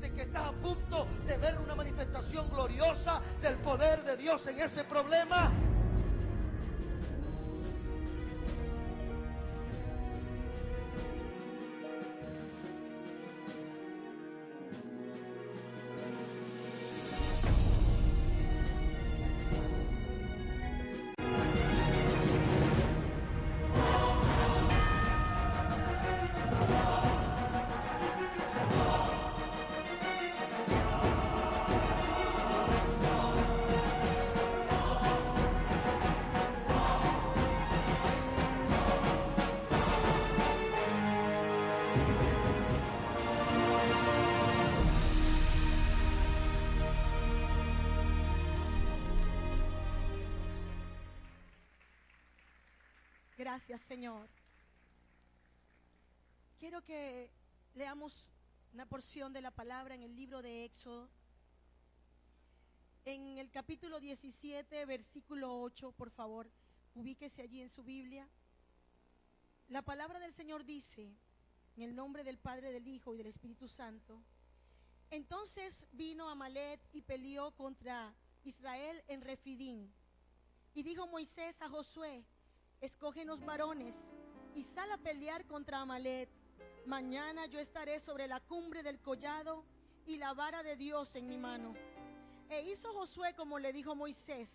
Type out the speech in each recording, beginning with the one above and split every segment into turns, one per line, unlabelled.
sientes que estás a punto de ver una manifestación gloriosa del poder de Dios en ese problema,
Gracias, Señor. Quiero que leamos una porción de la palabra en el libro de Éxodo, en el capítulo 17, versículo 8, por favor, ubíquese allí en su Biblia. La palabra del Señor dice, en el nombre del Padre, del Hijo y del Espíritu Santo: entonces vino Amalec y peleó contra Israel en Refidín. Y dijo Moisés a Josué: escógenos varones y sal a pelear contra Amalec. Mañana yo estaré sobre la cumbre del collado y la vara de Dios en mi mano. E hizo Josué como le dijo Moisés,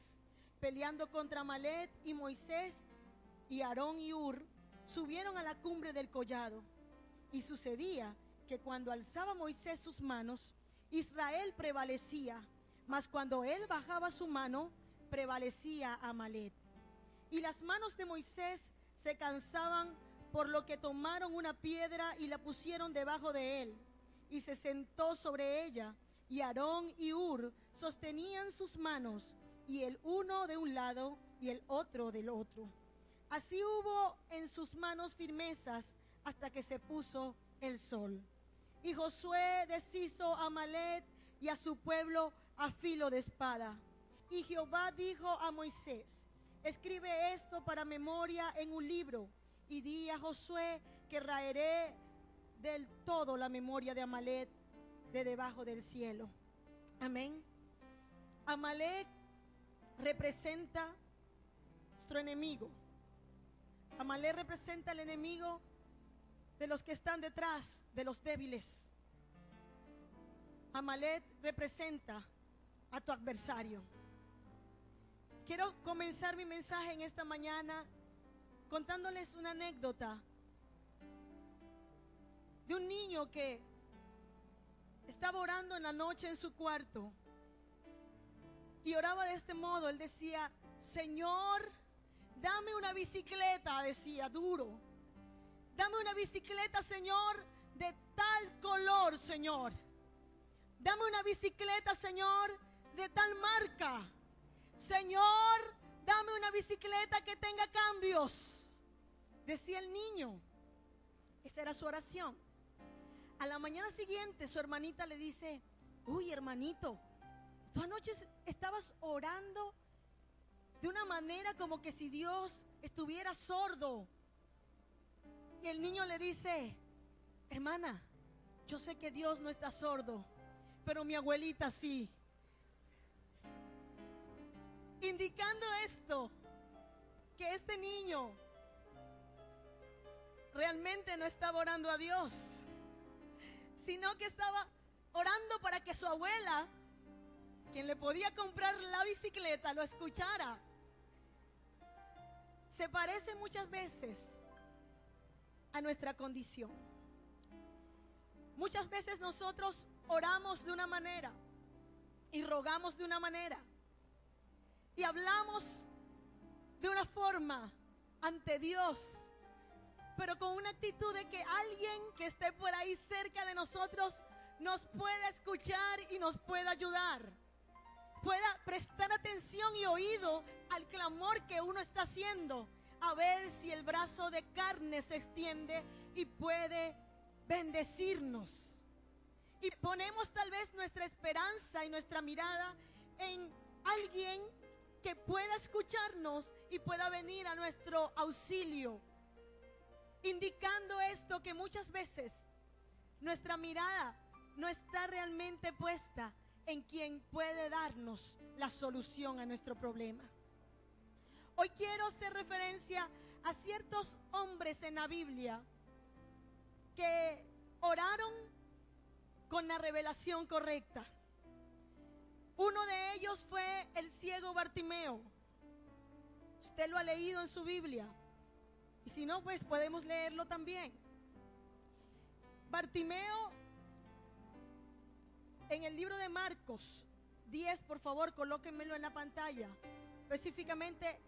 peleando contra Amalec, y Moisés y Aarón y Hur subieron a la cumbre del collado. Y sucedía que cuando alzaba Moisés sus manos, Israel prevalecía, mas cuando él bajaba su mano, prevalecía Amalec. Y las manos de Moisés se cansaban, por lo que tomaron una piedra y la pusieron debajo de él, y se sentó sobre ella, y Aarón y Hur sostenían sus manos, y el uno de un lado y el otro del otro. Así hubo en sus manos firmezas hasta que se puso el sol. Y Josué deshizo a Amalec y a su pueblo a filo de espada. Y Jehová dijo a Moisés: escribe esto para memoria en un libro, y di a Josué que raeré del todo la memoria de Amalec de debajo del cielo. Amén. Amalec representa nuestro enemigo. Amalec representa el enemigo de los que están detrás de los débiles. Amalec representa a tu adversario. Quiero comenzar mi mensaje en esta mañana contándoles una anécdota de un niño que estaba orando en la noche en su cuarto y oraba de este modo. Él decía: Señor, dame una bicicleta, decía duro. Dame una bicicleta, Señor, de tal color, Señor. Dame una bicicleta, Señor, de tal marca. Señor, dame una bicicleta que tenga cambios, decía el niño. Esa era su oración. A la mañana siguiente su hermanita le dice: uy, hermanito, tú anoche estabas orando de una manera como que si Dios estuviera sordo. Y el niño le dice: hermana, yo sé que Dios no está sordo, pero mi abuelita sí. Indicando esto, que este niño realmente no estaba orando a Dios, sino que estaba orando para que su abuela, quien le podía comprar la bicicleta, lo escuchara. Se parece muchas veces a nuestra condición. Muchas veces nosotros oramos de una manera y rogamos de una manera y hablamos de una forma ante Dios, pero con una actitud de que alguien que esté por ahí cerca de nosotros nos pueda escuchar y nos pueda ayudar, pueda prestar atención y oído al clamor que uno está haciendo, a ver si el brazo de carne se extiende y puede bendecirnos. Y ponemos tal vez nuestra esperanza y nuestra mirada en alguien que pueda escucharnos y pueda venir a nuestro auxilio, indicando esto, que muchas veces nuestra mirada no está realmente puesta en quien puede darnos la solución a nuestro problema. Hoy quiero hacer referencia a ciertos hombres en la Biblia que oraron con la revelación correcta. Uno de ellos fue el ciego Bartimeo. Usted lo ha leído en su Biblia. Y si no, pues podemos leerlo también. Bartimeo, en el libro de Marcos 10, por favor, colóquenmelo en la pantalla. Específicamente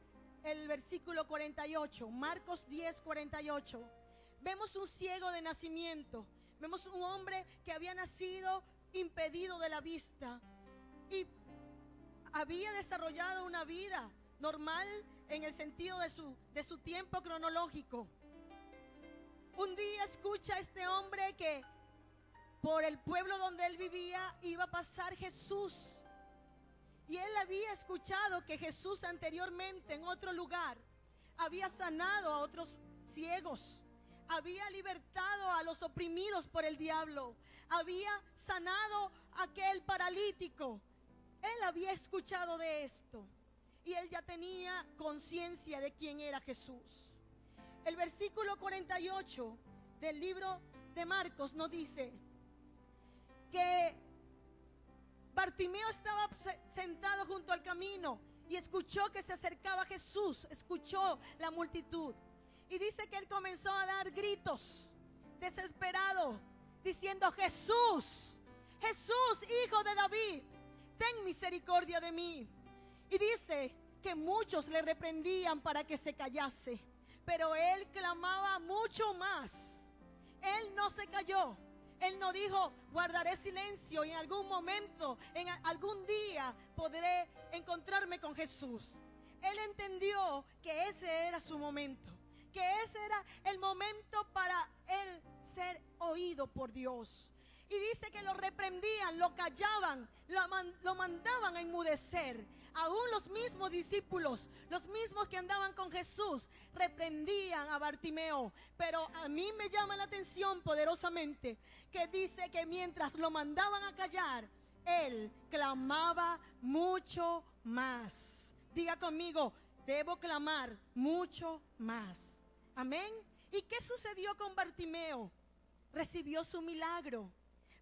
el versículo 48. Marcos 10, 48. Vemos un ciego de nacimiento. Vemos un hombre que había nacido impedido de la vista y había desarrollado una vida normal en el sentido de su tiempo cronológico. Un día escucha a este hombre que por el pueblo donde él vivía iba a pasar Jesús. Y él había escuchado que Jesús anteriormente en otro lugar había sanado a otros ciegos, había libertado a los oprimidos por el diablo, había sanado a aquel paralítico. Él había escuchado de esto y él ya tenía conciencia de quién era Jesús. El versículo 48 del libro de Marcos nos dice que Bartimeo estaba sentado junto al camino y escuchó que se acercaba Jesús, escuchó la multitud. Y dice que él comenzó a dar gritos, desesperado, diciendo: Jesús, Jesús, hijo de David, ten misericordia de mí. Y dice que muchos le reprendían para que se callase, pero él clamaba mucho más. Él no se calló. Él no dijo: guardaré silencio y en algún momento, en algún día podré encontrarme con Jesús. Él entendió que ese era su momento, que ese era el momento para él ser oído por Dios. Y dice que lo reprendían, lo callaban, lo mandaban a enmudecer. Aún los mismos discípulos, los mismos que andaban con Jesús, reprendían a Bartimeo. Pero a mí me llama la atención poderosamente que dice que mientras lo mandaban a callar, él clamaba mucho más. Diga conmigo: debo clamar mucho más. Amén. ¿Y qué sucedió con Bartimeo? Recibió su milagro.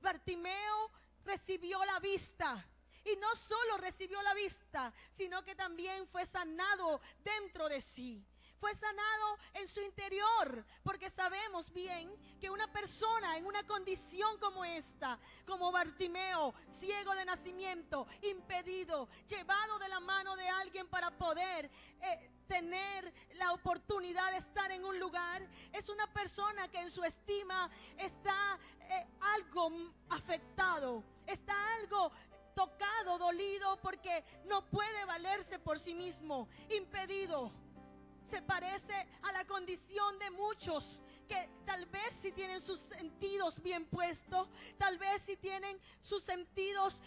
Bartimeo recibió la vista. Y no solo recibió la vista, sino que también fue sanado dentro de sí. Fue sanado en su interior, porque sabemos bien que una persona en una condición como esta, como Bartimeo, ciego de nacimiento, impedido, llevado de la mano de alguien para poder tener la oportunidad de estar en un lugar, es una persona que en su estima está algo afectado, está algo tocado, dolido, porque no puede valerse por sí mismo, impedido. Se parece a la condición de muchos que tal vez sí tienen sus sentidos bien puestos, tal vez sí tienen sus sentidos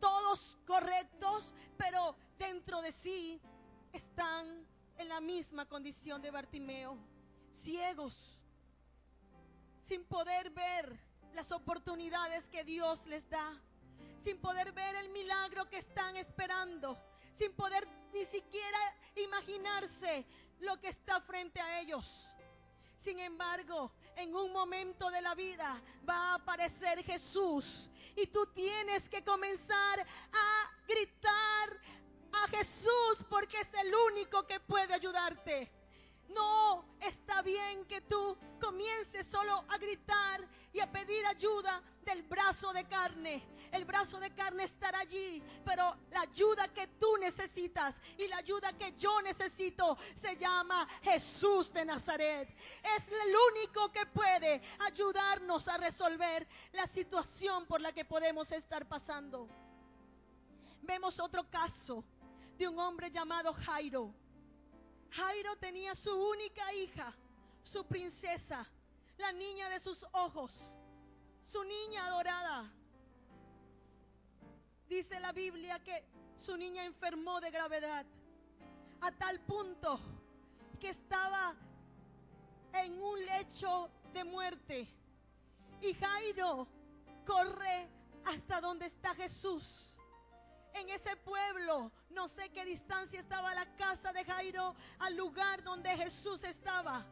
todos correctos, pero dentro de sí están en la misma condición de Bartimeo, ciegos, sin poder ver las oportunidades que Dios les da, sin poder ver el milagro que están esperando, sin poder ni siquiera imaginarse lo que está frente a ellos. Sin embargo, en un momento de la vida va a aparecer Jesús y tú tienes que comenzar a gritar a Jesús, porque es el único que puede ayudarte. No está bien que tú comiences solo a gritar y a pedir ayuda del brazo de carne. El brazo de carne estará allí, pero la ayuda que tú necesitas y la ayuda que yo necesito se llama Jesús de Nazaret. Es el único que puede ayudarnos a resolver la situación por la que podemos estar pasando. Vemos otro caso de un hombre llamado Jairo. Jairo tenía su única hija, su princesa, la niña de sus ojos, su niña adorada. Dice la Biblia que su niña enfermó de gravedad, a tal punto que estaba en un lecho de muerte. Y Jairo corre hasta donde está Jesús. En ese pueblo, no sé qué distancia estaba la casa de Jairo al lugar donde Jesús estaba.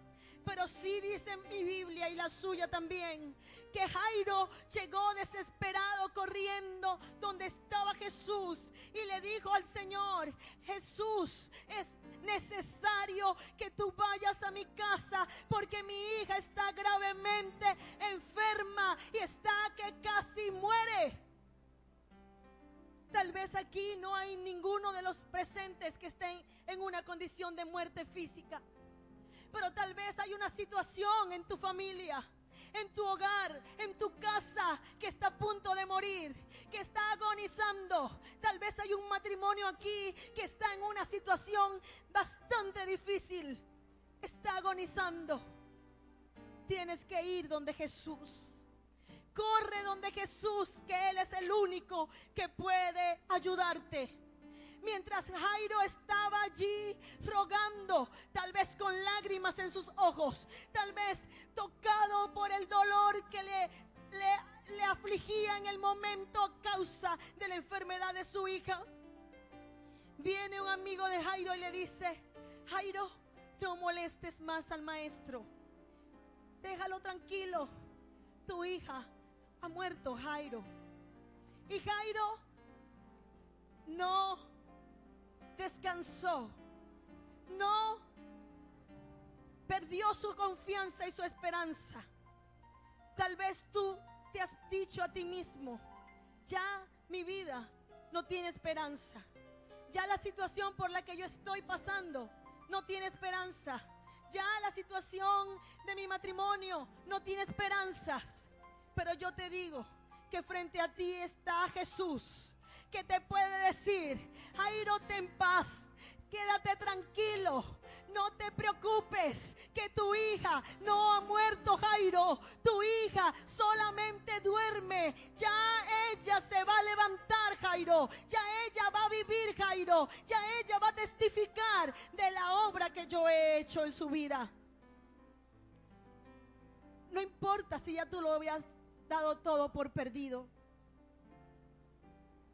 Pero sí dice mi Biblia y la suya también, que Jairo llegó desesperado corriendo donde estaba Jesús y le dijo al Señor: Jesús, es necesario que tú vayas a mi casa porque mi hija está gravemente enferma y está que casi muere. Tal vez aquí no hay ninguno de los presentes que estén en una condición de muerte física, pero tal vez hay una situación en tu familia, en tu hogar, en tu casa, que está a punto de morir, que está agonizando. Tal vez hay un matrimonio aquí que está en una situación bastante difícil, está agonizando. Tienes que ir donde Jesús. Corre donde Jesús, que Él es el único que puede ayudarte. Mientras Jairo estaba allí rogando, tal vez con lágrimas en sus ojos, tal vez tocado por el dolor que le afligía en el momento a causa de la enfermedad de su hija, viene un amigo de Jairo y le dice: Jairo, no molestes más al maestro, déjalo tranquilo, tu hija ha muerto, Jairo. Y Jairo no descansó, no perdió su confianza y su esperanza. Tal vez tú te has dicho a ti mismo: ya mi vida no tiene esperanza, ya la situación por la que yo estoy pasando no tiene esperanza, ya la situación de mi matrimonio no tiene esperanzas. Pero yo te digo que frente a ti está Jesús, que te puede decir: Jairo, ten paz, quédate tranquilo, no te preocupes, que tu hija no ha muerto, Jairo. Tu hija solamente duerme, ya ella se va a levantar, Jairo, ya ella va a vivir, Jairo, ya ella va a testificar de la obra que yo he hecho en su vida. No importa si ya tú lo habías dado todo por perdido.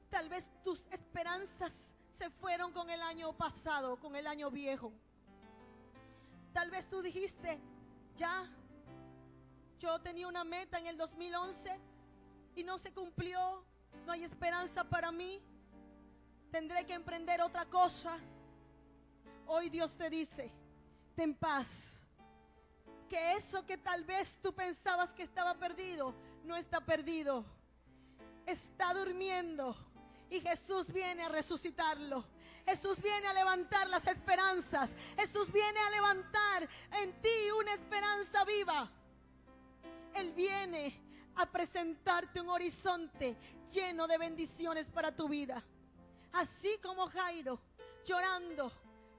Tal vez tus esperanzas se fueron con el año pasado, con el año viejo. Tal vez tú dijiste: ya, yo tenía una meta en el 2011 y no se cumplió, no hay esperanza para mí, tendré que emprender otra cosa. Hoy Dios te dice: ten paz, que eso que tal vez tú pensabas que estaba perdido, no está perdido, está durmiendo. Y Jesús viene a resucitarlo. Jesús viene a levantar las esperanzas. Jesús viene a levantar en ti una esperanza viva. Él viene a presentarte un horizonte lleno de bendiciones para tu vida. Así como Jairo, llorando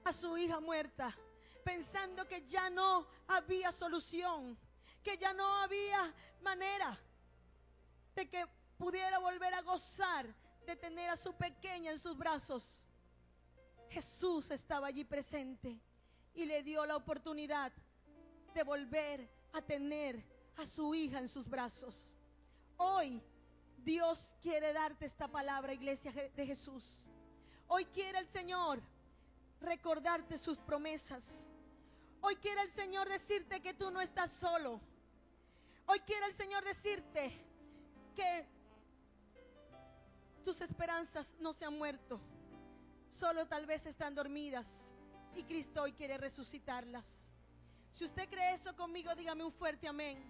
a su hija muerta, pensando que ya no había solución, que ya no había manera de que pudiera volver a gozar de tener a su pequeña en sus brazos. Jesús estaba allí presente y le dio la oportunidad de volver a tener a su hija en sus brazos. Hoy Dios quiere darte esta palabra, iglesia de Jesús. Hoy quiere el Señor recordarte sus promesas. Hoy quiere el Señor decirte que tú no estás solo. Hoy quiere el Señor decirte que tus esperanzas no se han muerto, solo tal vez están dormidas y Cristo hoy quiere resucitarlas. Si usted cree eso conmigo, dígame un fuerte amén.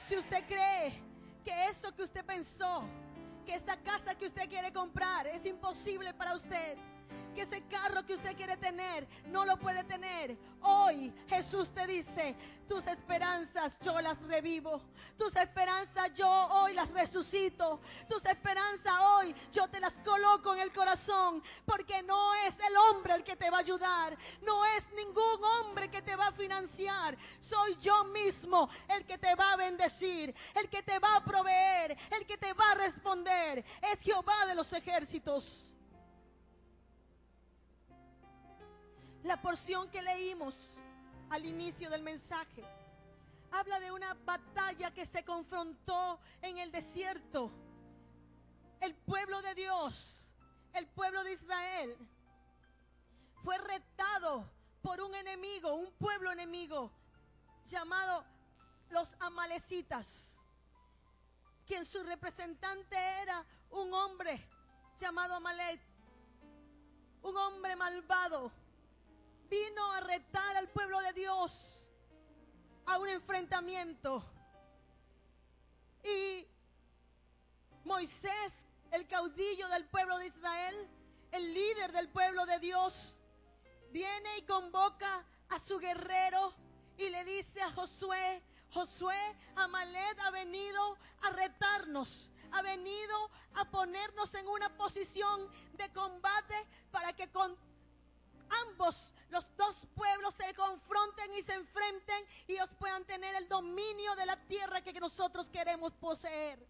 Si usted cree que eso que usted pensó, que esa casa que usted quiere comprar es imposible para usted, que ese carro que usted quiere tener no lo puede tener, hoy Jesús te dice: tus esperanzas yo las revivo, tus esperanzas yo hoy las resucito, tus esperanzas hoy yo te las coloco en el corazón, porque no es el hombre el que te va a ayudar, no es ningún hombre que te va a financiar, soy yo mismo el que te va a bendecir, el que te va a proveer, el que te va a responder, es Jehová de los ejércitos. La porción que leímos al inicio del mensaje habla de una batalla que se confrontó en el desierto. El pueblo de Dios, el pueblo de Israel, fue retado por un enemigo, un pueblo enemigo llamado los amalecitas, quien su representante era un hombre llamado Amalek, un hombre malvado. Vino a retar al pueblo de Dios a un enfrentamiento. Y Moisés, el caudillo del pueblo de Israel, el líder del pueblo de Dios, viene y convoca a su guerrero y le dice a Josué: Josué, Amalek ha venido a retarnos, ha venido a ponernos en una posición de combate para que con ambos, los dos pueblos, se confronten y se enfrenten y ellos puedan tener el dominio de la tierra que nosotros queremos poseer.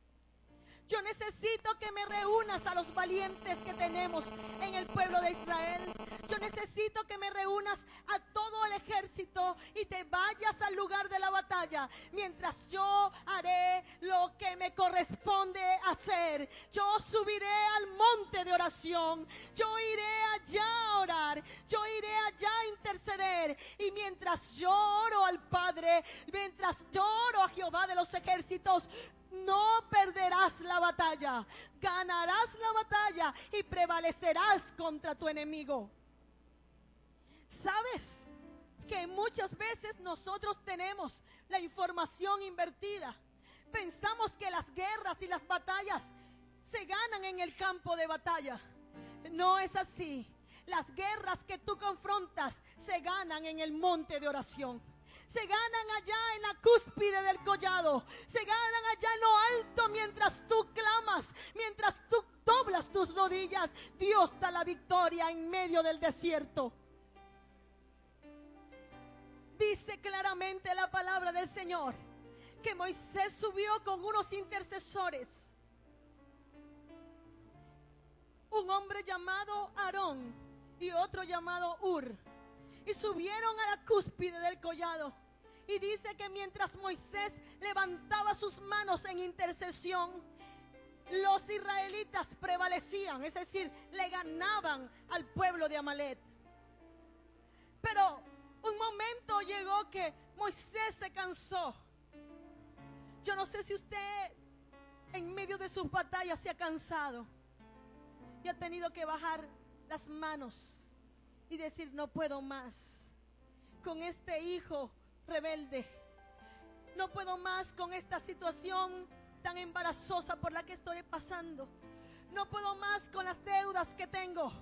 Yo necesito que me reúnas a los valientes que tenemos en el pueblo de Israel. Yo necesito que me reúnas a todo el ejército y te vayas al lugar de la batalla, mientras yo haré lo que me corresponde hacer. Yo subiré al monte de oración. Yo iré allá a orar. Yo iré allá a interceder. Y mientras yo oro al Padre, mientras yo oro a Jehová de los ejércitos, no perderás la batalla, ganarás la batalla y prevalecerás contra tu enemigo. ¿Sabes que muchas veces nosotros tenemos la información invertida? Pensamos que las guerras y las batallas se ganan en el campo de batalla. No es así. Las guerras que tú confrontas se ganan en el monte de oración. Se ganan allá en la cúspide del collado. Se ganan allá en lo alto mientras tú clamas, mientras tú doblas tus rodillas. Dios da la victoria en medio del desierto. Dice claramente la palabra del Señor que Moisés subió con unos intercesores. Un hombre llamado Aarón y otro llamado Hur. Y subieron a la cúspide del collado. Y dice que mientras Moisés levantaba sus manos en intercesión, los israelitas prevalecían, es decir, le ganaban al pueblo de Amalek. Pero un momento llegó que Moisés se cansó. Yo no sé si usted en medio de sus batallas se ha cansado y ha tenido que bajar las manos y decir: no puedo más con este hijo rebelde, no puedo más con esta situación tan embarazosa por la que estoy pasando, no puedo más con las deudas que tengo,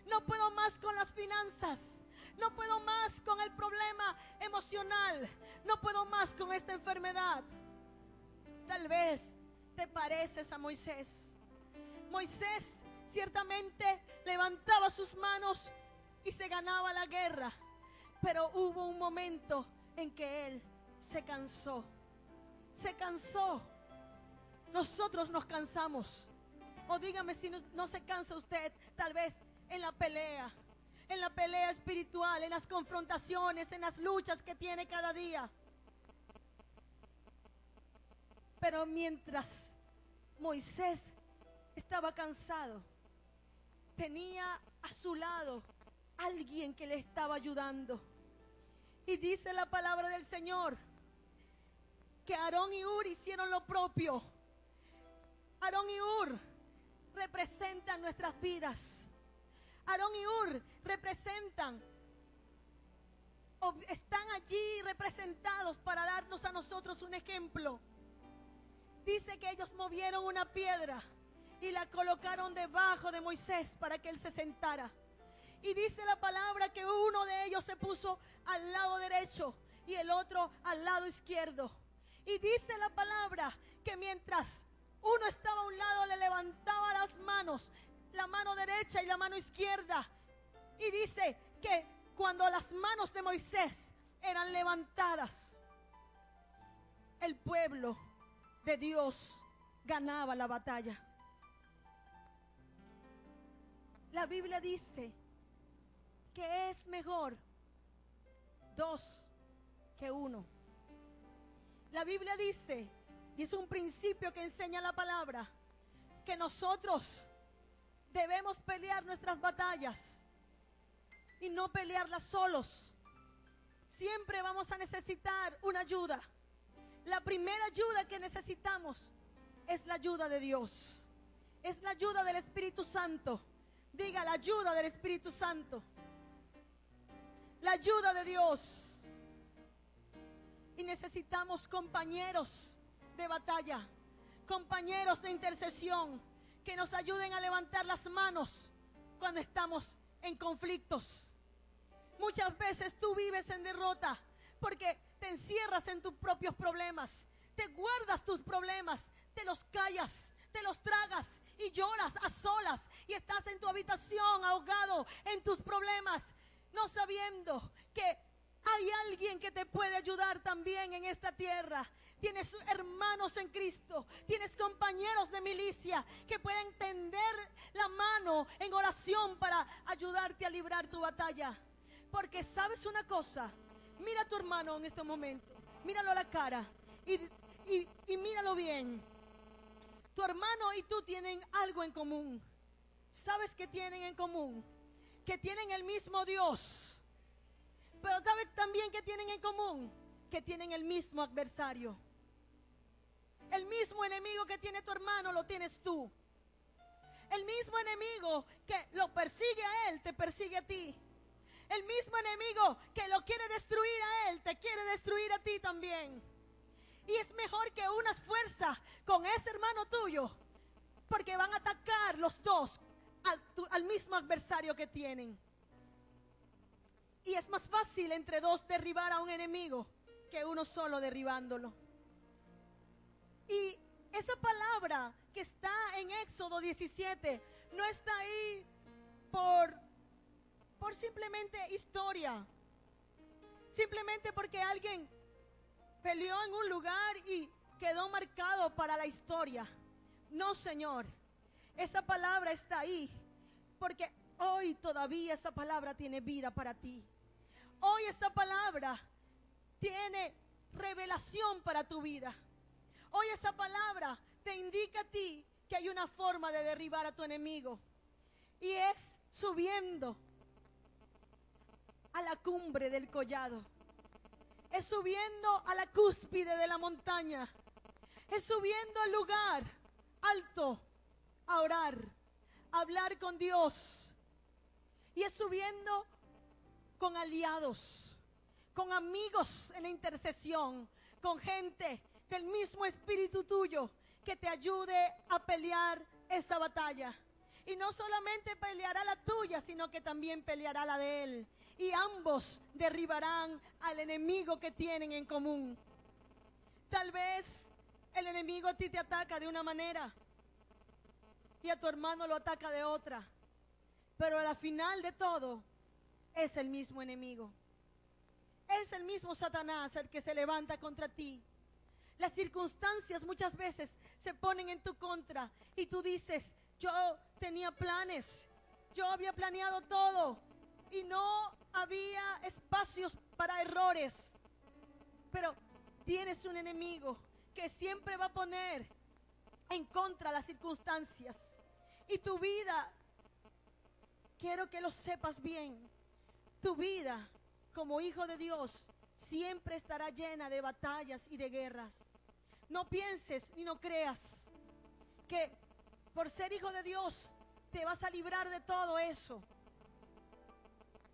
no puedo más con las finanzas, no puedo más con el problema emocional, no puedo más con esta enfermedad. Tal vez te pareces a Moisés. Moisés ciertamente levantaba sus manos y se ganaba la guerra, pero hubo un momento en que él se cansó. Se cansó. Nosotros nos cansamos. O dígame si no se cansa usted, tal vez en la pelea espiritual, en las confrontaciones, en las luchas que tiene cada día. Pero mientras Moisés estaba cansado, tenía a su lado alguien que le estaba ayudando. Y dice la palabra del Señor que Aarón y Hur hicieron lo propio. Aarón y Hur representan nuestras vidas. Aarón y Hur representan, o están allí representados para darnos a nosotros un ejemplo. Dice que ellos movieron una piedra y la colocaron debajo de Moisés para que él se sentara. Y dice la palabra que uno de ellos se puso al lado derecho y el otro al lado izquierdo. Y dice la palabra que mientras uno estaba a un lado, le levantaba las manos, la mano derecha y la mano izquierda. Y dice que cuando las manos de Moisés eran levantadas, el pueblo de Dios ganaba la batalla. La Biblia dice que es mejor 2 que 1. La Biblia dice, y es un principio que enseña la palabra, que nosotros debemos pelear nuestras batallas y no pelearlas solos. Siempre vamos a necesitar una ayuda. La primera ayuda que necesitamos es la ayuda de Dios. Es la ayuda del Espíritu Santo. Diga, la ayuda del Espíritu Santo. La ayuda de Dios. Y necesitamos compañeros de batalla, compañeros de intercesión, que nos ayuden a levantar las manos cuando estamos en conflictos. Muchas veces tú vives en derrota porque te encierras en tus propios problemas, te guardas tus problemas, te los callas, te los tragas y lloras a solas y estás en tu habitación ahogado en tus problemas, no sabiendo que hay alguien que te puede ayudar también en esta tierra. Tienes hermanos en Cristo, tienes compañeros de milicia que pueden tender la mano en oración para ayudarte a librar tu batalla. Porque sabes una cosa, mira a tu hermano en este momento, míralo a la cara y míralo bien. Tu hermano y tú tienen algo en común. ¿Sabes qué tienen en común? Que tienen el mismo Dios. Pero ¿sabes también qué tienen en común? Que tienen el mismo adversario. El mismo enemigo que tiene tu hermano lo tienes tú. El mismo enemigo que lo persigue a él, te persigue a ti. El mismo enemigo que lo quiere destruir a él, te quiere destruir a ti también. Y es mejor que unas fuerzas con ese hermano tuyo, porque van a atacar los dos al mismo adversario que tienen. Y es más fácil entre dos derribar a un enemigo que uno solo derribándolo. Y esa palabra que está en Éxodo 17 no está ahí por simplemente historia, simplemente porque alguien peleó en un lugar y quedó marcado para la historia. No, Señor, esa palabra está ahí porque hoy todavía esa palabra tiene vida para ti. Hoy esa palabra tiene revelación para tu vida. Hoy esa palabra te indica a ti que hay una forma de derribar a tu enemigo, y es subiendo a la cumbre del collado, es subiendo a la cúspide de la montaña, es subiendo al lugar alto a orar, a hablar con Dios, y es subiendo con aliados, con amigos en la intercesión, con gente del mismo espíritu tuyo que te ayude a pelear esa batalla. Y no solamente peleará la tuya, sino que también peleará la de él. Y ambos derribarán al enemigo que tienen en común. Tal vez el enemigo a ti te ataca de una manera y a tu hermano lo ataca de otra. Pero al final de todo es el mismo enemigo. Es el mismo Satanás el que se levanta contra ti. Las circunstancias muchas veces se ponen en tu contra y tú dices, yo tenía planes, yo había planeado todo y no había espacios para errores. Pero tienes un enemigo que siempre va a poner en contra las circunstancias. Y tu vida, quiero que lo sepas bien, tu vida como hijo de Dios siempre estará llena de batallas y de guerras. No pienses ni no creas que por ser hijo de Dios te vas a librar de todo eso.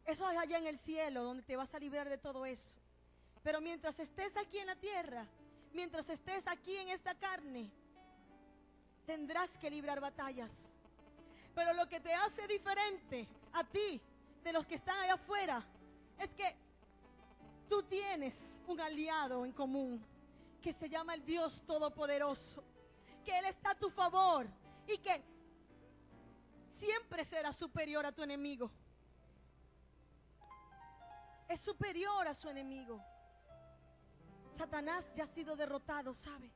Eso es allá en el cielo donde te vas a librar de todo eso. Pero mientras estés aquí en la tierra, mientras estés aquí en esta carne, tendrás que librar batallas. Pero lo que te hace diferente a ti de los que están allá afuera es que tú tienes un aliado en común que se llama el Dios Todopoderoso, que Él está a tu favor y que siempre será superior a tu enemigo. Es superior a su enemigo. Satanás ya ha sido derrotado, ¿sabe?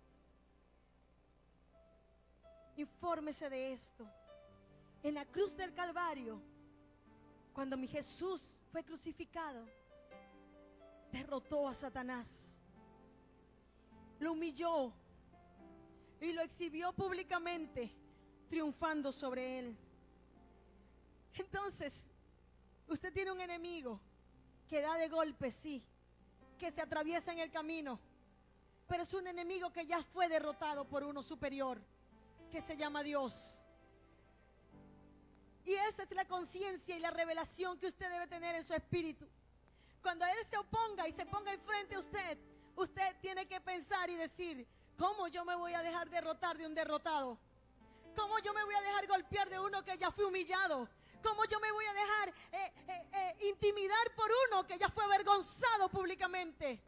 Infórmese de esto. En la cruz del Calvario, cuando mi Jesús fue crucificado, derrotó a Satanás. lo humilló y lo exhibió públicamente, triunfando sobre él. Entonces, usted tiene un enemigo que da de golpes, sí, que se atraviesa en el camino, pero es un enemigo que ya fue derrotado por uno superior, que se llama Dios. Y esa es la conciencia y la revelación que usted debe tener en su espíritu. Cuando Él se oponga y se ponga enfrente a usted, usted tiene que pensar y decir: ¿cómo yo me voy a dejar derrotar de un derrotado? ¿Cómo yo me voy a dejar golpear de uno que ya fue humillado? ¿Cómo yo me voy a dejar intimidar por uno que ya fue avergonzado públicamente?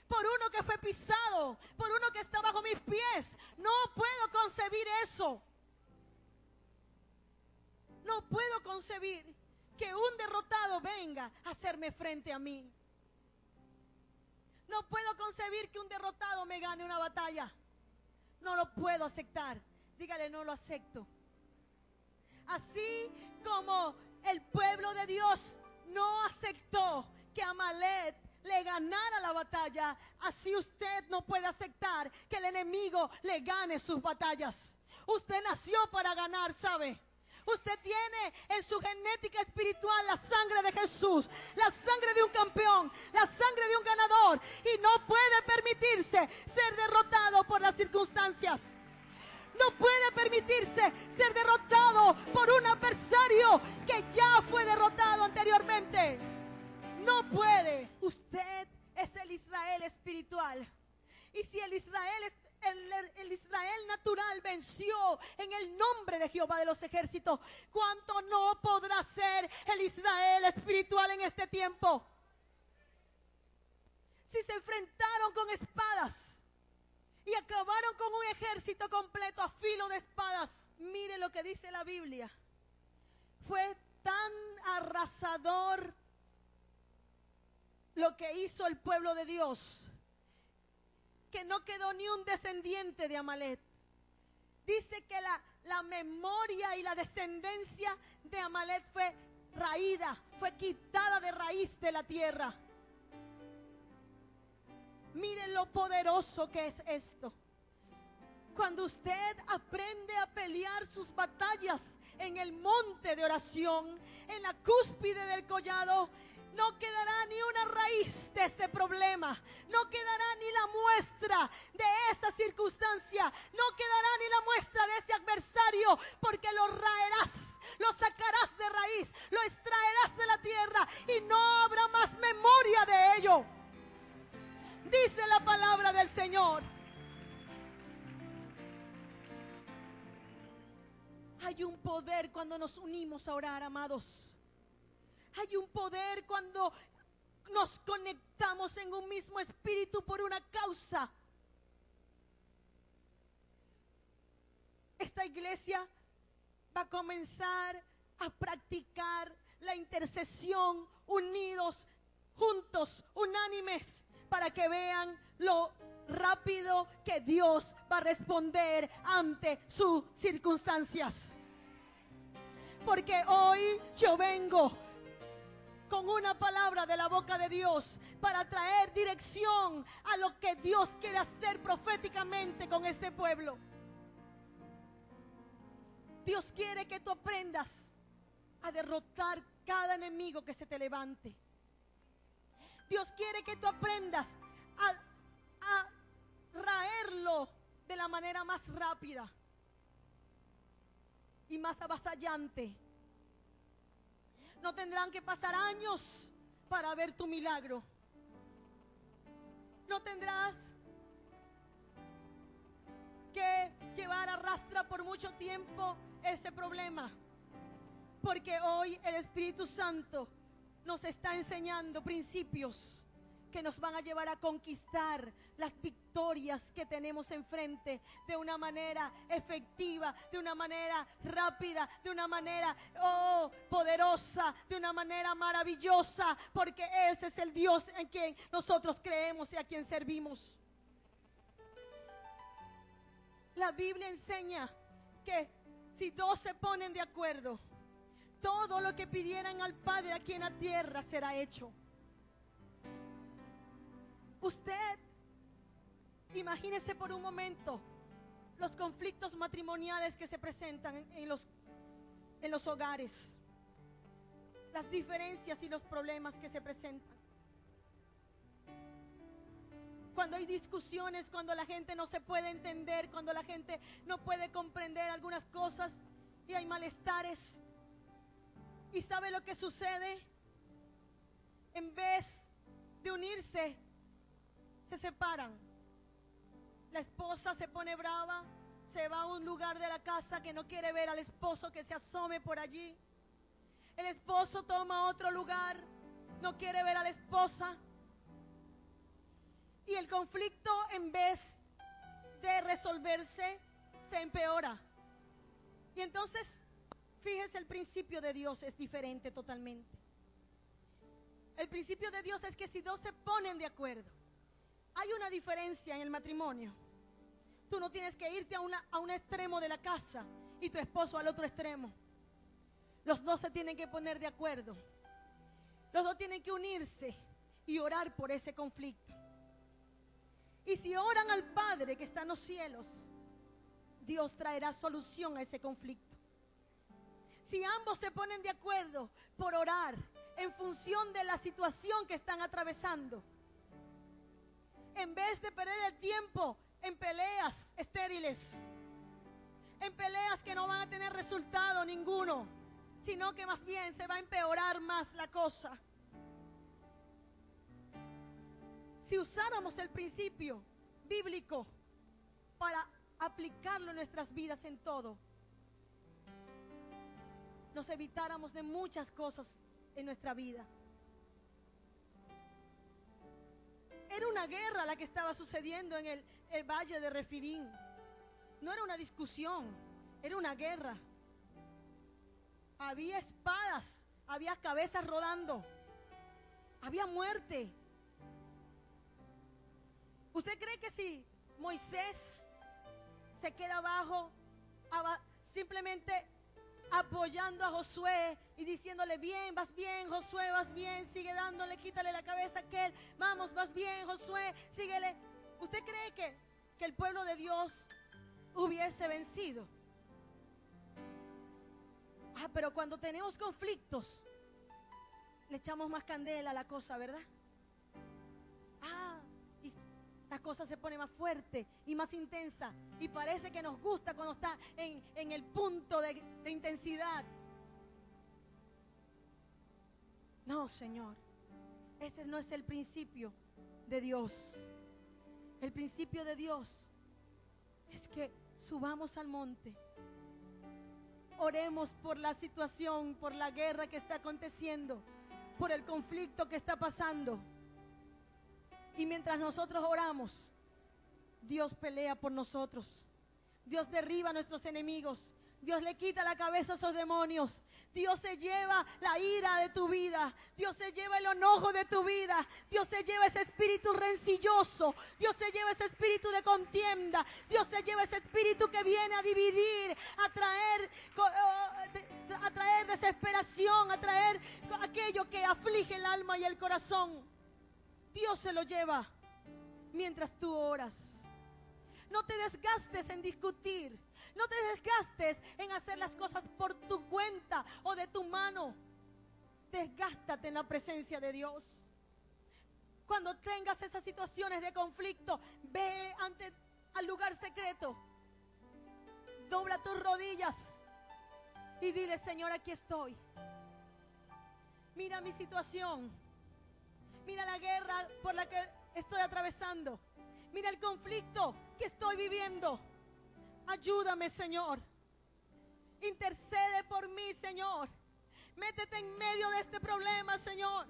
Por uno que fue pisado, por uno que está bajo mis pies. No puedo concebir eso. No puedo concebir que un derrotado venga a hacerme frente a mí. No puedo concebir que un derrotado me gane una batalla. No lo puedo aceptar. Dígale: no lo acepto. Así como el pueblo de Dios no aceptó que Amalek le ganara la batalla, así usted no puede aceptar que el enemigo le gane sus batallas. Usted nació para ganar, ¿sabe? Usted tiene en su genética espiritual la sangre de Jesús, la sangre de un campeón, la sangre de un ganador, y no puede permitirse ser derrotado por las circunstancias. No puede permitirse ser derrotado por un adversario que ya fue derrotado anteriormente. No puede. Usted es el Israel espiritual. Y si el Israel natural venció en el nombre de Jehová de los ejércitos, ¿cuánto no podrá ser el Israel espiritual en este tiempo? Si se enfrentaron con espadas y acabaron con un ejército completo a filo de espadas, mire lo que dice la Biblia. Fue tan arrasador lo que hizo el pueblo de Dios que no quedó ni un descendiente de Amalek. Dice que la memoria y la descendencia de Amalek fue raída, fue quitada de raíz de la tierra. Miren lo poderoso que es esto. Cuando usted aprende a pelear sus batallas en el monte de oración, en la cúspide del collado, no quedará ni una raíz de ese problema, no quedará ni la muestra de esa circunstancia, no quedará ni la muestra de ese adversario, porque lo raerás, lo sacarás de raíz, lo extraerás de la tierra y no habrá más memoria de ello. Dice la palabra del Señor. Hay un poder cuando nos unimos a orar, amados. Hay un poder cuando nos conectamos en un mismo espíritu por una causa. Esta iglesia va a comenzar a practicar la intercesión unidos, juntos, unánimes, para que vean lo rápido que Dios va a responder ante sus circunstancias. Porque hoy yo vengo con una palabra de la boca de Dios para traer dirección a lo que Dios quiere hacer proféticamente con este pueblo. Dios quiere que tú aprendas a derrotar cada enemigo que se te levante. Dios quiere que tú aprendas a raerlo de la manera más rápida y más avasallante. No tendrán que pasar años para ver tu milagro. No tendrás que llevar a rastra por mucho tiempo ese problema, porque hoy el Espíritu Santo nos está enseñando principios que nos van a llevar a conquistar las victorias que tenemos enfrente de una manera efectiva, de una manera rápida, de una manera poderosa, de una manera maravillosa, porque ese es el Dios en quien nosotros creemos y a quien servimos. La Biblia enseña que si dos se ponen de acuerdo, todo lo que pidieran al Padre aquí en la tierra será hecho. Usted Imagínese por un momento los conflictos matrimoniales que se presentan en los hogares, las diferencias y los problemas que se presentan. Cuando hay discusiones, cuando la gente no se puede entender, cuando la gente no puede comprender algunas cosas y hay malestares. ¿Y sabe lo que sucede? En vez de unirse, se separan. La esposa se pone brava, se va a un lugar de la casa que no quiere ver al esposo que se asome por allí. El esposo toma otro lugar, no quiere ver a la esposa. Y el conflicto, en vez de resolverse, se empeora. Y entonces, fíjese, el principio de Dios es diferente totalmente. El principio de Dios es que si dos se ponen de acuerdo, hay una diferencia en el matrimonio. Tú no tienes que irte a un extremo de la casa y tu esposo al otro extremo. Los dos se tienen que poner de acuerdo. Los dos tienen que unirse y orar por ese conflicto. Y si oran al Padre que está en los cielos, Dios traerá solución a ese conflicto. Si ambos se ponen de acuerdo por orar en función de la situación que están atravesando, en vez de perder el tiempo en peleas estériles, en peleas que no van a tener resultado ninguno, sino que más bien se va a empeorar más la cosa. Si usáramos el principio bíblico para aplicarlo en nuestras vidas en todo, nos evitáramos de muchas cosas en nuestra vida. Era una guerra la que estaba sucediendo en el valle de Refidín. No era una discusión, era una guerra. Había espadas, había cabezas rodando, había muerte. ¿Usted cree que si Moisés se queda abajo, simplemente apoyando a Josué y diciéndole: bien, vas bien, Josué, vas bien, sigue dándole, quítale la cabeza a aquel, vamos, vas bien, Josué, síguele? ¿Usted cree que el pueblo de Dios hubiese vencido? Pero cuando tenemos conflictos, le echamos más candela a la cosa, ¿verdad? Y la cosa se pone más fuerte y más intensa, y parece que nos gusta cuando está en el punto de intensidad. No, Señor, ese no es el principio de Dios. El principio de Dios es que subamos al monte, oremos por la situación, por la guerra que está aconteciendo, por el conflicto que está pasando. Y mientras nosotros oramos, Dios pelea por nosotros. Dios derriba a nuestros enemigos. Dios le quita la cabeza a esos demonios. Dios se lleva la ira de tu vida. Dios se lleva el enojo de tu vida. Dios se lleva ese espíritu rencilloso. Dios se lleva ese espíritu de contienda. Dios se lleva ese espíritu que viene a dividir, a traer desesperación, a traer aquello que aflige el alma y el corazón. Dios se lo lleva mientras tú oras. No te desgastes en discutir. No te desgastes en hacer las cosas por tu cuenta o de tu mano. Desgástate en la presencia de Dios. Cuando tengas esas situaciones de conflicto, ve al lugar secreto. Dobla tus rodillas y dile: Señor, aquí estoy. Mira mi situación. Mira la guerra por la que estoy atravesando. Mira el conflicto que estoy viviendo. Ayúdame, Señor. Intercede por mí, Señor. Métete en medio de este problema, Señor.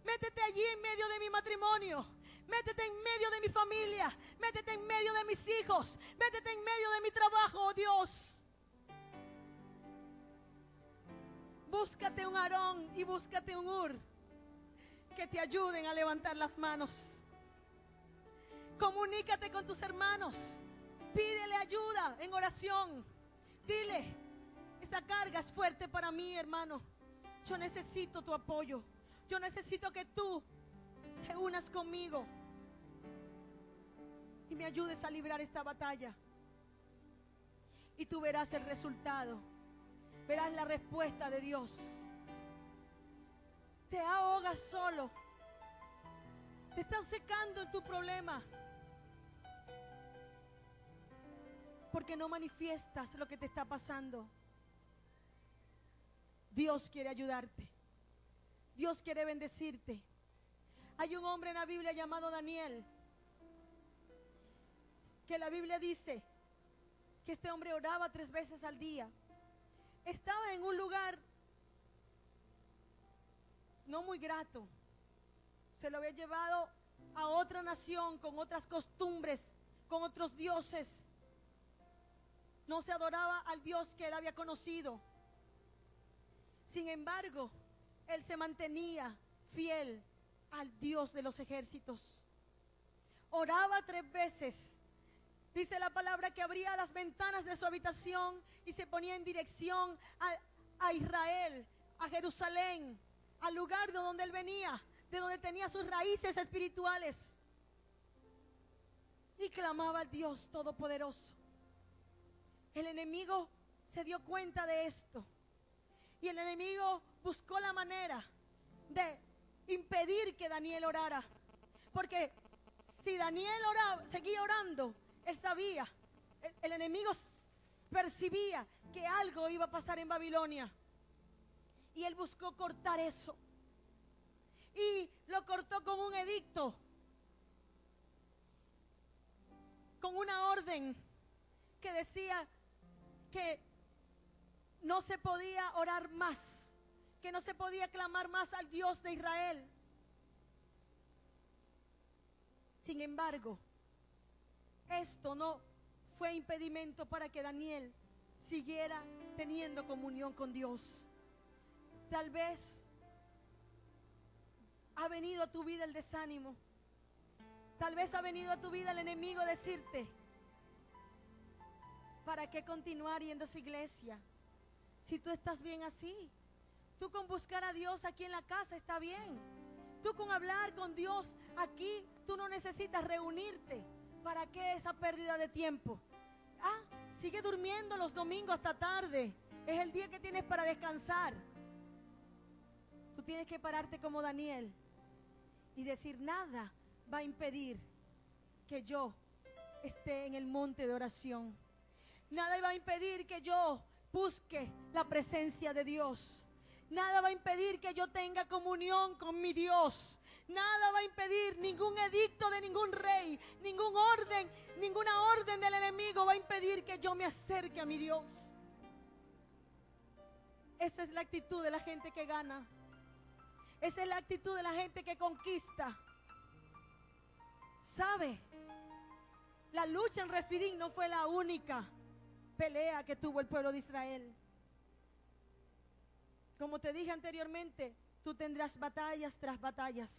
Métete allí en medio de mi matrimonio. Métete en medio de mi familia. Métete en medio de mis hijos. Métete en medio de mi trabajo, oh Dios. Búscate un Aarón y búscate un Hur que te ayuden a levantar las manos. Comunícate con tus hermanos. Pídele ayuda en oración. Dile: esta carga es fuerte para mí, hermano. Yo necesito tu apoyo. Yo necesito que tú te unas conmigo. y me ayudes a librar esta batalla. Y tú verás el resultado, verás la respuesta de Dios. Te ahogas solo, te estás secando en tu problema, porque no manifiestas lo que te está pasando. Dios quiere ayudarte, Dios quiere bendecirte. Hay un hombre en la Biblia llamado Daniel, que la Biblia dice que este hombre oraba 3 veces al día. Estaba en un lugar no muy grato. Se lo había llevado a otra nación con otras costumbres, con otros dioses. No se adoraba al Dios que él había conocido. Sin embargo, él se mantenía fiel al Dios de los ejércitos. Oraba 3 veces. Dice la palabra que abría las ventanas de su habitación y se ponía en dirección a Israel, a Jerusalén, al lugar de donde él venía, de donde tenía sus raíces espirituales. Y clamaba al Dios Todopoderoso. El enemigo se dio cuenta de esto. Y el enemigo buscó la manera de impedir que Daniel orara. Porque si Daniel oraba, seguía orando, él sabía, el enemigo percibía que algo iba a pasar en Babilonia. Y él buscó cortar eso. Y lo cortó con un edicto, con una orden que decía que no se podía orar más, que no se podía clamar más al Dios de Israel. Sin embargo, esto no fue impedimento para que Daniel siguiera teniendo comunión con Dios. Tal vez ha venido a tu vida el desánimo. Tal vez ha venido a tu vida el enemigo a decirte: ¿para qué continuar yendo a esa iglesia? Si tú estás bien así. Tú con buscar a Dios aquí en la casa está bien. Tú con hablar con Dios aquí, tú no necesitas reunirte. ¿Para qué esa pérdida de tiempo? Sigue durmiendo los domingos hasta tarde. Es el día que tienes para descansar. Tú tienes que pararte como Daniel y decir: nada va a impedir que yo esté en el monte de oración. Nada va a impedir que yo busque la presencia de Dios. Nada va a impedir que yo tenga comunión con mi Dios. Nada va a impedir, ningún edicto de ningún rey, ninguna orden del enemigo va a impedir que yo me acerque a mi Dios. Esa es la actitud de la gente que gana. Esa es la actitud de la gente que conquista. ¿Sabe? La lucha en Refidim no fue la única pelea que tuvo el pueblo de Israel. Como te dije anteriormente, tú tendrás batallas tras batallas,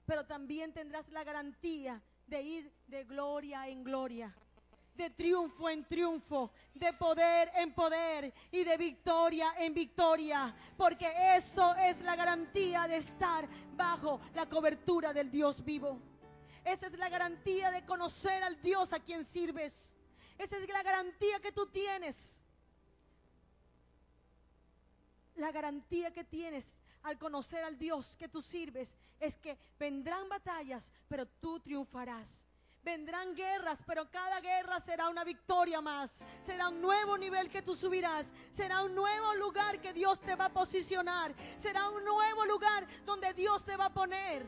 pero también tendrás la garantía de ir de gloria en gloria, de triunfo en triunfo, de poder en poder y de victoria en victoria, porque eso es la garantía de estar bajo la cobertura del Dios vivo. Esa es la garantía de conocer al Dios a quien sirves. Esa es la garantía que tú tienes. La garantía que tienes al conocer al Dios que tú sirves es que vendrán batallas, pero tú triunfarás. Vendrán guerras, pero cada guerra será una victoria más. Será un nuevo nivel que tú subirás. Será un nuevo lugar que Dios te va a posicionar. Será un nuevo lugar donde Dios te va a poner.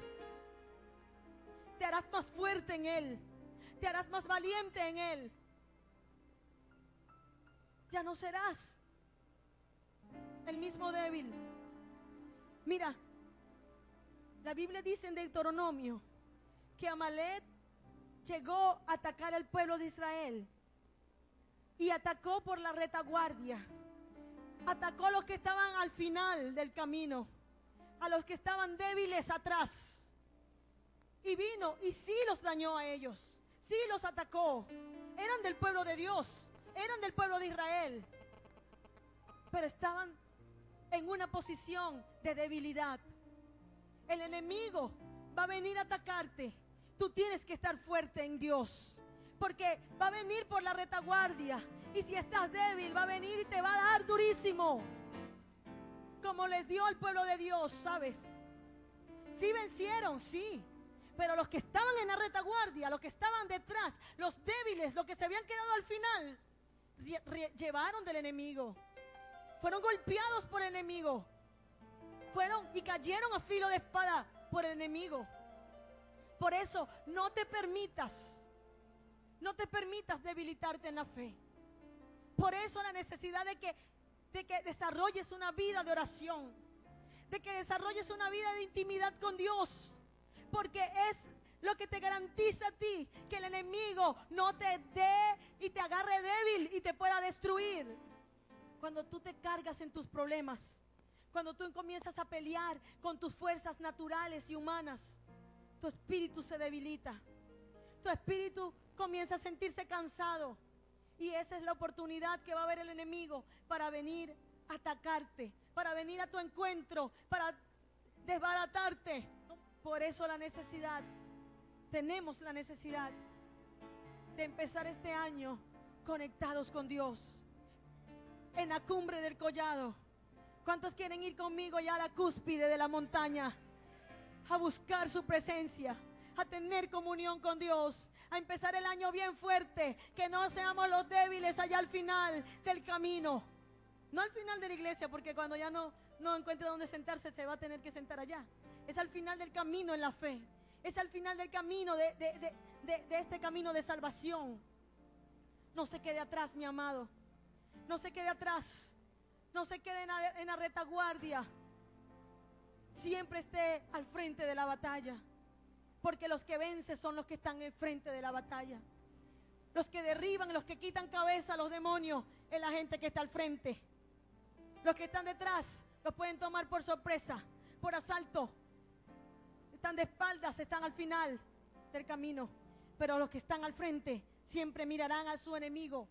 Te harás más fuerte en Él. Te harás más valiente en Él. Ya no serás el mismo débil. Mira, la Biblia dice en Deuteronomio que Amalek llegó a atacar al pueblo de Israel y atacó por la retaguardia. Atacó a los que estaban al final del camino, a los que estaban débiles atrás. Y vino y sí los dañó a ellos, sí los atacó. Eran del pueblo de Dios, eran del pueblo de Israel, pero estaban en una posición de debilidad. El enemigo va a venir a atacarte. Tú tienes que estar fuerte en Dios. porque va a venir por la retaguardia. Y si estás débil, va a venir y te va a dar durísimo, como les dio al pueblo de Dios, ¿sabes? Sí vencieron, sí, pero los que estaban en la retaguardia, los que estaban detrás, los débiles, los que se habían quedado al final, llevaron del enemigo, fueron golpeados por el enemigo, fueron y cayeron a filo de espada por el enemigo. Por eso no te permitas debilitarte en la fe. Por eso la necesidad de que desarrolles una vida de oración, de que desarrolles una vida de intimidad con Dios, porque es lo que te garantiza a ti que el enemigo no te dé y te agarre débil y te pueda destruir. Cuando tú te cargas en tus problemas, cuando tú comienzas a pelear con tus fuerzas naturales y humanas, tu espíritu se debilita, tu espíritu comienza a sentirse cansado. Y esa es la oportunidad que va a haber el enemigo para venir a atacarte, para venir a tu encuentro, para desbaratarte. Por eso tenemos la necesidad de empezar este año conectados con Dios, en la cumbre del collado. ¿Cuántos quieren ir conmigo ya a la cúspide de la montaña? A buscar su presencia, a tener comunión con Dios, a empezar el año bien fuerte, que no seamos los débiles allá al final del camino. No al final de la iglesia, porque cuando ya no encuentre dónde sentarse, se va a tener que sentar allá. Es al final del camino en la fe, es al final del camino de este camino de salvación. No se quede atrás, mi amado, no se quede atrás, no se quede en la retaguardia. Siempre esté al frente de la batalla, porque los que vencen son los que están en frente de la batalla. Los que derriban, los que quitan cabeza a los demonios, es la gente que está al frente. Los que están detrás los pueden tomar por sorpresa, por asalto. Están de espaldas, están al final del camino. Pero los que están al frente siempre mirarán a su enemigo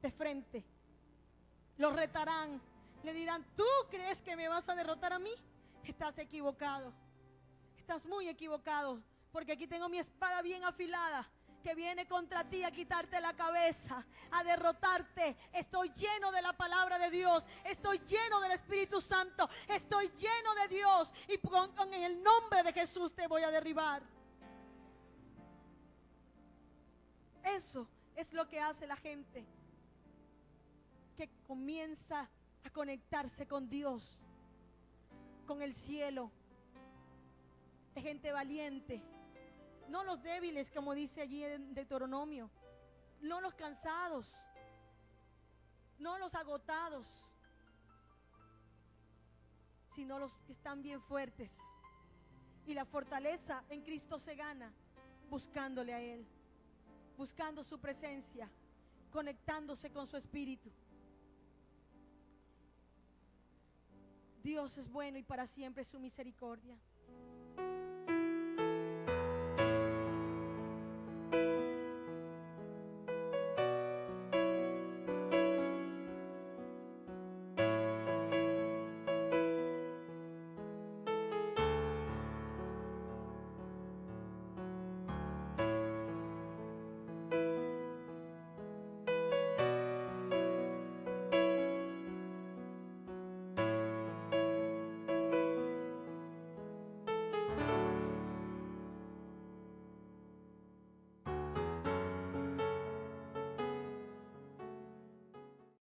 de frente. Los retarán, le dirán: ¿tú crees que me vas a derrotar a mí? Estás equivocado. Estás muy equivocado, porque aquí tengo mi espada bien afilada, que viene contra ti a quitarte la cabeza, a derrotarte. Estoy lleno de la palabra de Dios, estoy lleno del Espíritu Santo, estoy lleno de Dios, y en el nombre de Jesús te voy a derribar. Eso es lo que hace la gente que comienza a conectarse con Dios, con el cielo. Es gente valiente, no los débiles, como dice allí en Deuteronomio, no los cansados, no los agotados, sino los que están bien fuertes. Y la fortaleza en Cristo se gana buscándole a Él, buscando su presencia, conectándose con su espíritu. Dios es bueno y para siempre es su misericordia.